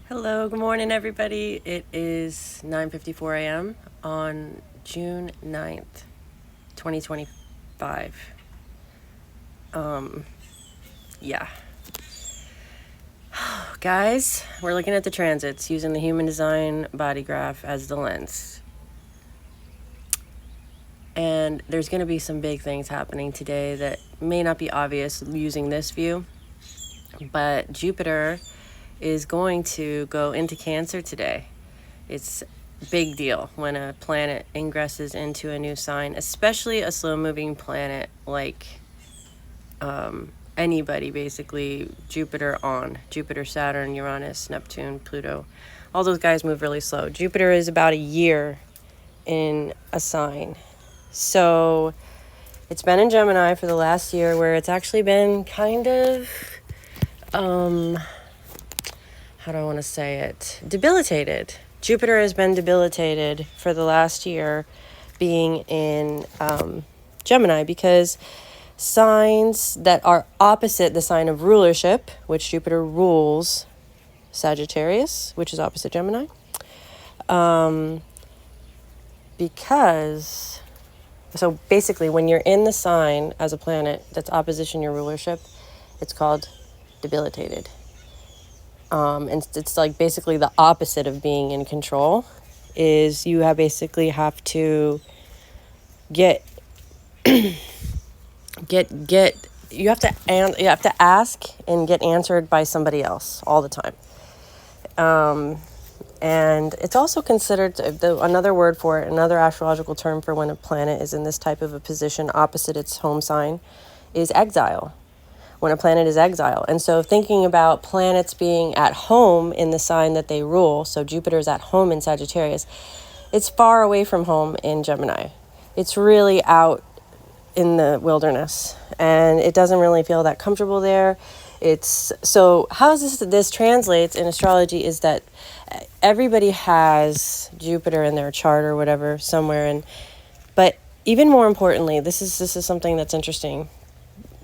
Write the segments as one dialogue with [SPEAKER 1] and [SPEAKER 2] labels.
[SPEAKER 1] Hello, good morning, everybody. It is 9:54 a.m. on June 9th, 2025. Yeah. Guys, we're looking at the transits using the human design body graph as the lens. And there's going to be some big things happening today that may not be obvious using this view, but Jupiter is going to go into Cancer today. It's a big deal when a planet ingresses into a new sign, especially a slow-moving planet like anybody, basically. Jupiter, Saturn, Uranus, Neptune, Pluto. All those guys move really slow. Jupiter is about a year in a sign. So it's been in Gemini for the last year, where it's actually been kind of, how do I want to say it? Debilitated. Jupiter has been debilitated for the last year being in Gemini, because signs that are opposite the sign of rulership, which Jupiter rules, Sagittarius, which is opposite Gemini, because, so basically when you're in the sign as a planet that's opposition your rulership, it's called debilitated. And it's like basically the opposite of being in control. Is you basically have to get you have to ask and get answered by somebody else all the time. And it's also considered, another word for it, another astrological term for when a planet is in this type of a position opposite its home sign, is exile. When a planet is exile. And so thinking about planets being at home in the sign that they rule, so Jupiter is at home in Sagittarius, it's far away from home in Gemini. It's really out in the wilderness, and it doesn't really feel that comfortable there. So how this translates in astrology is that everybody has Jupiter in their chart or whatever somewhere, but even more importantly, this is something that's interesting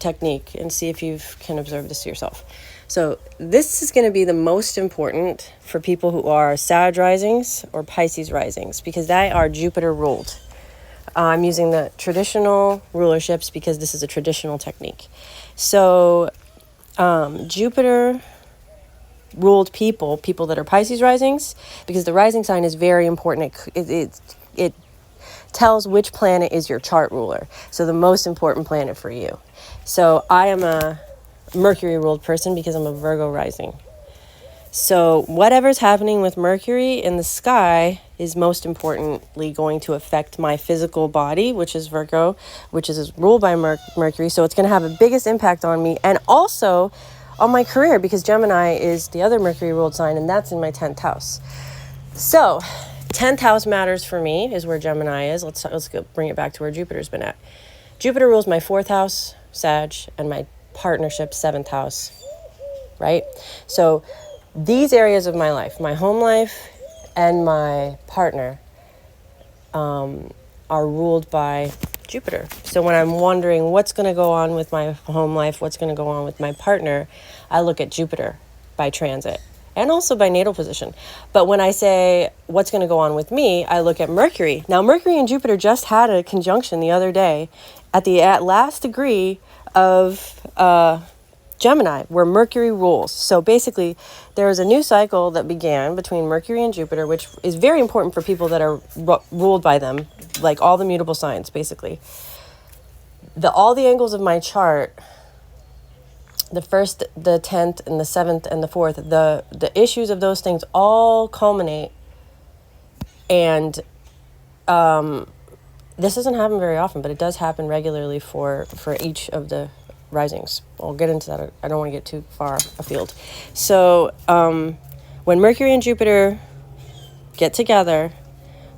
[SPEAKER 1] technique, and see if you can observe this yourself. So this is going to be the most important for people who are Sag risings or Pisces risings, because they are Jupiter ruled. I'm using the traditional rulerships because this is a traditional technique. So Jupiter ruled people that are Pisces risings, because the rising sign is very important. It tells which planet is your chart ruler, so the most important planet for you. So I am a Mercury ruled person because I'm a Virgo rising. So whatever's happening with Mercury in the sky is most importantly going to affect my physical body, which is Virgo, which is ruled by Mercury. So it's going to have the biggest impact on me, and also on my career, because Gemini is the other Mercury ruled sign, and that's in my 10th house. So 10th house matters for me, is where Gemini is. Let's go bring it back to where Jupiter's been at. Jupiter rules my 4th house, Sag, and my partnership 7th house, right? So these areas of my life, my home life and my partner, are ruled by Jupiter. So when I'm wondering what's going to go on with my home life, what's going to go on with my partner, I look at Jupiter by transit and also by natal position. But when I say what's going to go on with me, I look at Mercury. Now, Mercury and Jupiter just had a conjunction the other day at the last degree of Gemini, where Mercury rules. So basically, there is a new cycle that began between Mercury and Jupiter, which is very important for people that are ruled by them, like all the mutable signs, basically. All the angles of my chart, the 1st, the 10th, and the 7th, and the 4th, the issues of those things all culminate. And this doesn't happen very often, but it does happen regularly for each of the risings. I'll get into that. I don't want to get too far afield. So when Mercury and Jupiter get together,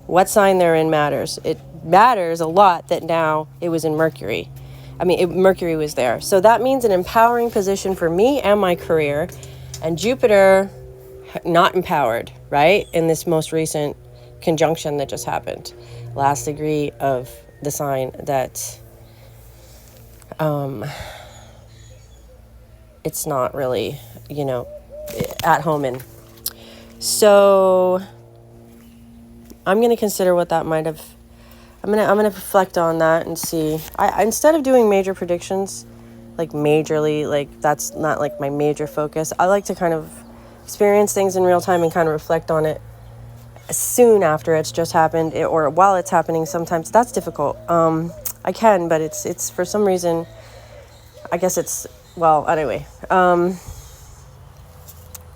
[SPEAKER 1] what sign they're in matters. It matters a lot that now it was in Mercury. Mercury was there. So that means an empowering position for me and my career, and Jupiter not empowered, right? In this most recent conjunction that just happened. Last degree of the sign that it's not really, at home in. So I'm going to consider what that might have. I'm gonna reflect on that and see. I instead of doing major predictions, like majorly, like that's not like my major focus. I like to kind of experience things in real time and kind of reflect on it soon after it's just happened, or while it's happening. Sometimes that's difficult. I can, but it's for some reason, I guess it's, well, anyway.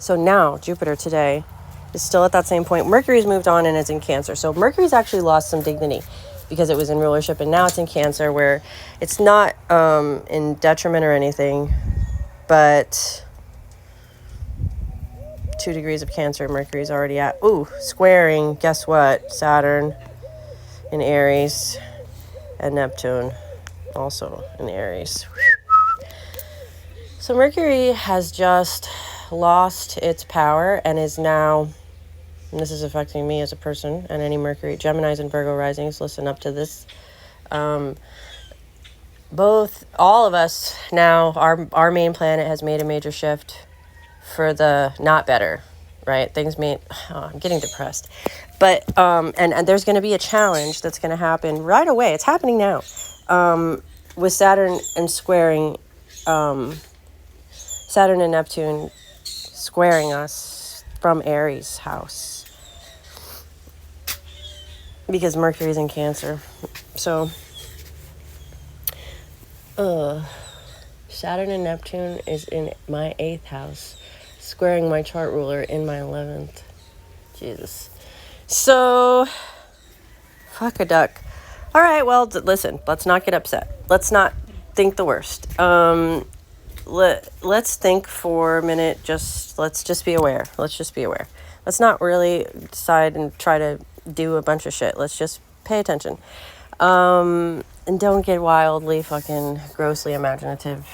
[SPEAKER 1] So now Jupiter today is still at that same point. Mercury's moved on and it's in Cancer. So Mercury's actually lost some dignity because it was in rulership, and now it's in Cancer, where it's not in detriment or anything, but 2 degrees of Cancer, Mercury's already at, squaring, guess what? Saturn in Aries and Neptune also in Aries. So Mercury has just lost its power and is now, and this is affecting me as a person and any Mercury, Geminis and Virgo risings, listen up to this. All of us now, our main planet has made a major shift for the not better, right? I'm getting depressed. But, and there's going to be a challenge that's going to happen right away. It's happening now, with Saturn and squaring, Saturn and Neptune squaring us from Aries house, because Mercury's in Cancer. So, Saturn and Neptune is in my 8th house, squaring my chart ruler in my 11th. Jesus. So, fuck a duck. All right, well, listen, let's not get upset. Let's not think the worst. Let's think for a minute. Let's just be aware. Let's just be aware. Let's not really decide and try to do a bunch of shit. Let's just pay attention. And don't get wildly fucking grossly imaginative.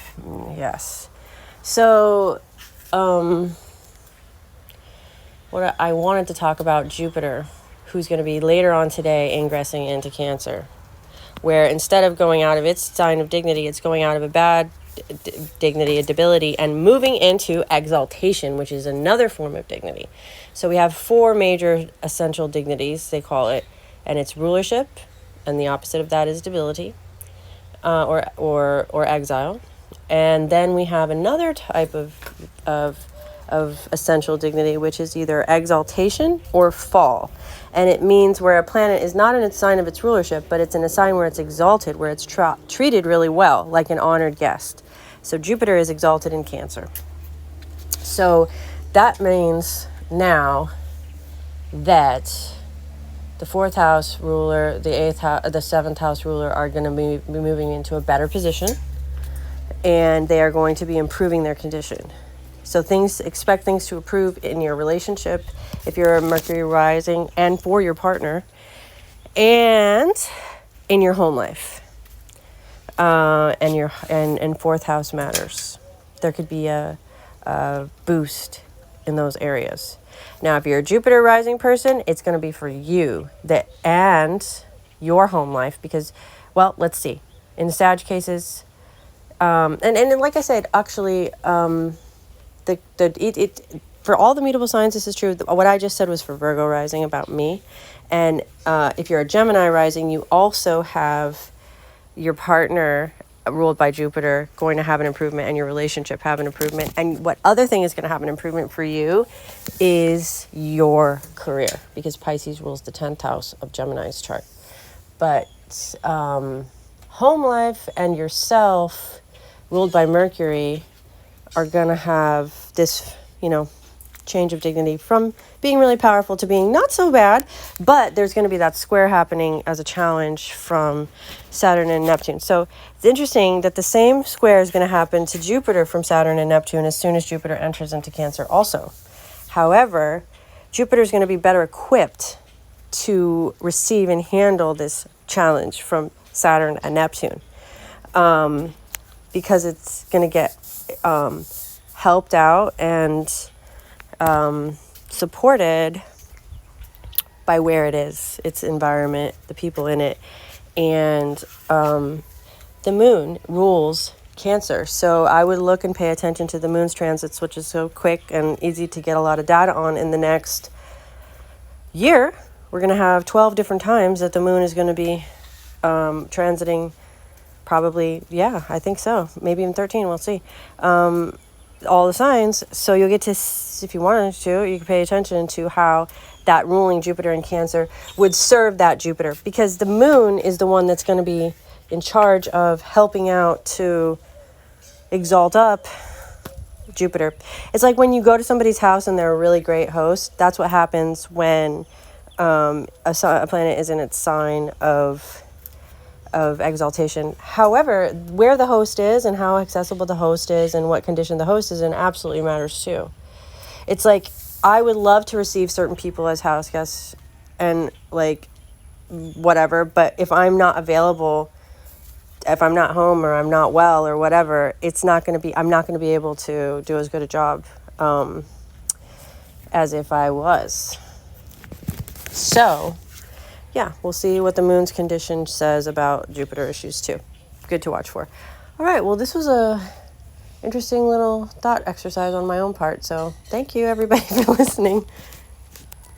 [SPEAKER 1] Yes. So, what I wanted to talk about Jupiter, who's going to be later on today ingressing into Cancer, where instead of going out of its sign of dignity, it's going out of a bad dignity, a debility, and moving into exaltation, which is another form of dignity. So we have 4 major essential dignities, they call it, and it's rulership, and the opposite of that is debility, or exile. And then we have another type of essential dignity, which is either exaltation or fall. And it means where a planet is not in its sign of its rulership, but it's in a sign where it's exalted, where it's treated really well, like an honored guest. So Jupiter is exalted in Cancer. So that means now that the 4th house ruler, the 8th house, the 7th house ruler are going to be moving into a better position, and they are going to be improving their condition. So expect things to improve in your relationship if you're a Mercury rising, and for your partner, and in your home life. And 4th house matters. There could be a boost in those areas. Now, if you're a Jupiter rising person, it's going to be for you and your home life, because, well, let's see. In Sag cases, and like I said, actually, for all the mutable signs, this is true. What I just said was for Virgo rising about me. And if you're a Gemini rising, you also have your partner ruled by Jupiter going to have an improvement, and your relationship have an improvement. And what other thing is going to have an improvement for you is your career, because Pisces rules the 10th house of Gemini's chart. But home life and yourself, ruled by Mercury, are going to have this, change of dignity from being really powerful to being not so bad, but there's going to be that square happening as a challenge from Saturn and Neptune. So it's interesting that the same square is going to happen to Jupiter from Saturn and Neptune as soon as Jupiter enters into Cancer also. However, Jupiter is going to be better equipped to receive and handle this challenge from Saturn and Neptune, because it's going to get helped out and supported by where it is, its environment, the people in it. And the moon rules Cancer. So I would look and pay attention to the moon's transits, which is so quick and easy to get a lot of data on. In the next year, we're going to have 12 different times that the moon is going to be transiting. Probably, yeah, I think so. Maybe even 13, we'll see. All the signs. So you'll get to, if you wanted to, you can pay attention to how that ruling Jupiter in Cancer would serve that Jupiter, because the moon is the one that's going to be in charge of helping out to exalt up Jupiter. It's like when you go to somebody's house and they're a really great host. That's what happens when a planet is in its sign of exaltation. However, where the host is and how accessible the host is and what condition the host is in absolutely matters too. It's like, I would love to receive certain people as house guests and like whatever, but if I'm not available, if I'm not home or I'm not well or whatever, I'm not going to be able to do as good a job as if I was. So, yeah, we'll see what the moon's condition says about Jupiter issues too. Good to watch for. All right, well, this was a interesting little thought exercise on my own part. So thank you, everybody, for listening.